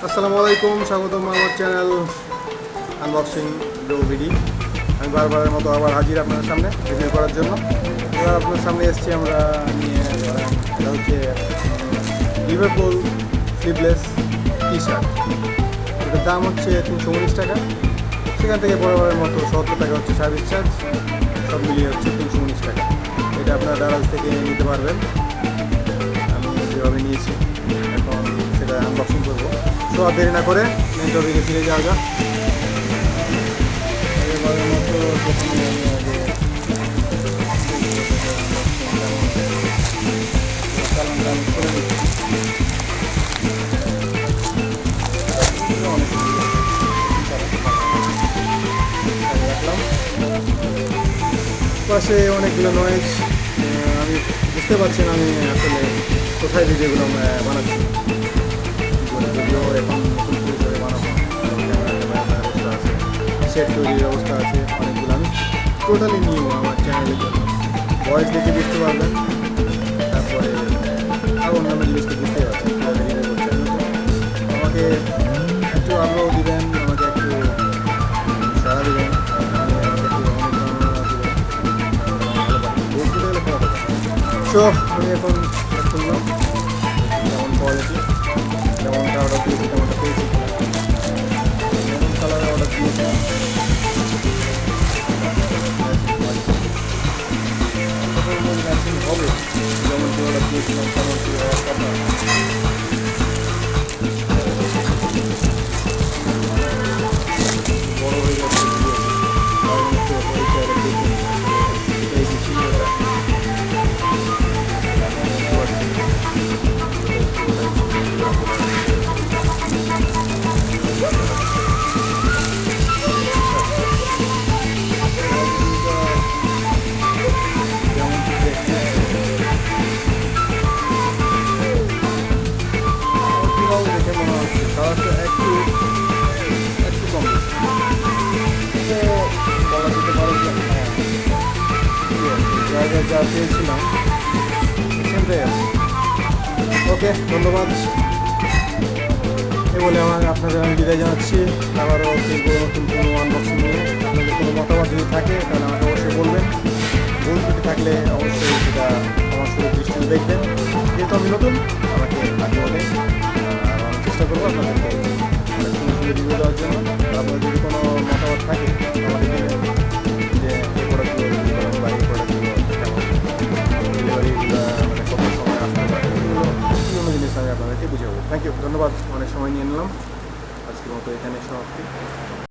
আসসালামু আলাইকুম, স্বাগতম আমার চ্যানেল আনবক্সিং ভিডিও। আমি বারবারের মতো আবার হাজির আপনাদের সামনে রিভিউ করার জন্য। এবার আপনার সামনে এসেছি আমরা নিয়ে। এটা হচ্ছে লিভারপুল স্লিভলেস টি শার্ট। এটার দাম হচ্ছে 319 টাকা। সেখান থেকে বরাবরের মতো 70 টাকা হচ্ছে সার্ভিস চার্জ, সব মিলিয়ে হচ্ছে 319 টাকা। এটা আপনার দারাজ থেকে নিতে পারবেন। আমি যেভাবে নিয়েছি এখন সেটা আনবক্সিং করবো। তো আর দেরি না করে মেন টপিকে ফিরে যাওয়া যাক। এবারের মতো প্রথমে আমি আগে চালানটা আমি করে নিচ্ছি। রাখলাম পাশে অনেকগুলো নয়েজ। আমি বুঝতে পারছি না আমি আসলে কোথায় ভিডিওগুলো বানাচ্ছি। যদিও এখন নতুন করে বানাবো, ব্যবস্থা আছে, সেট তৈরির ব্যবস্থা আছে অনেকগুলো। আমি টোটালি নিউ আমার চ্যানেলের জন্য ভয়েস দেখে বুঝতে পারবেন। তারপরে আরও অন্যান্য জিনিসটা বুঝতে পারছেন কীভাবে রিভিউ করছেন। আমাকে একটু আগ্রহ দিবেন, আমাকে একটু সাড়া দেবেন, আমাকে একটু অনুপ্রেরণা দেবেন। ভালো পারি বলতে গেলে কোনো কথা। সো আমি এখন শুনলাম যেমন কোয়ালিটি, যেমনটা অর্ডার দিয়েছি তেমনটা পেয়েছি কিনা। যেমন কালারে অর্ডার দিয়েছি ম্যাচিং হবে, যেমনটি অর্ডার দিয়েছিলাম তেমনটি হওয়ার কথা। বড় হয়ে যাচ্ছে দেখে মনে হচ্ছে কালারটা একটু কম বলা যেতে পারে যে জায়গায় যা পেয়েছিলাম সেটাই আছে। ওকে, ধন্যবাদ। এ বলে আপনাদের আমি বিদায় জানাচ্ছি। আবারও ফিরবো নতুন কোনো আনবক্সিং নিয়ে। আপনাদের কোনো মতামত যদি থাকে তাহলে আমাকে অবশ্যই বলবেন। ভুল ত্রুটি থাকলে অবশ্যই সেটা আমার শুরু দৃষ্টিতে দেখবেন। যেহেতু আমি নতুন, আমাকে আগে বলে আর আমি চেষ্টা করবো আপনাদেরকে অনেক সুন্দর সুন্দর রিভিউ দেওয়ার জন্য। আপনাদের যদি কোনো মতামত থাকে আমাকে দেবেন যে এই প্রোডাক্টগুলো রিভিউ করেন বা এই প্রোডাক্টগুলো কেমন, ডেলিভারিগুলো মানে কত সময় আসতে পারে, এগুলো বিভিন্ন জিনিস আমি আপনাদেরকে বুঝাবো। থ্যাংক ইউ, ধন্যবাদ। অনেক সময় নিয়ে নিলাম। আজকের মতো এখানে সমাপ্তি।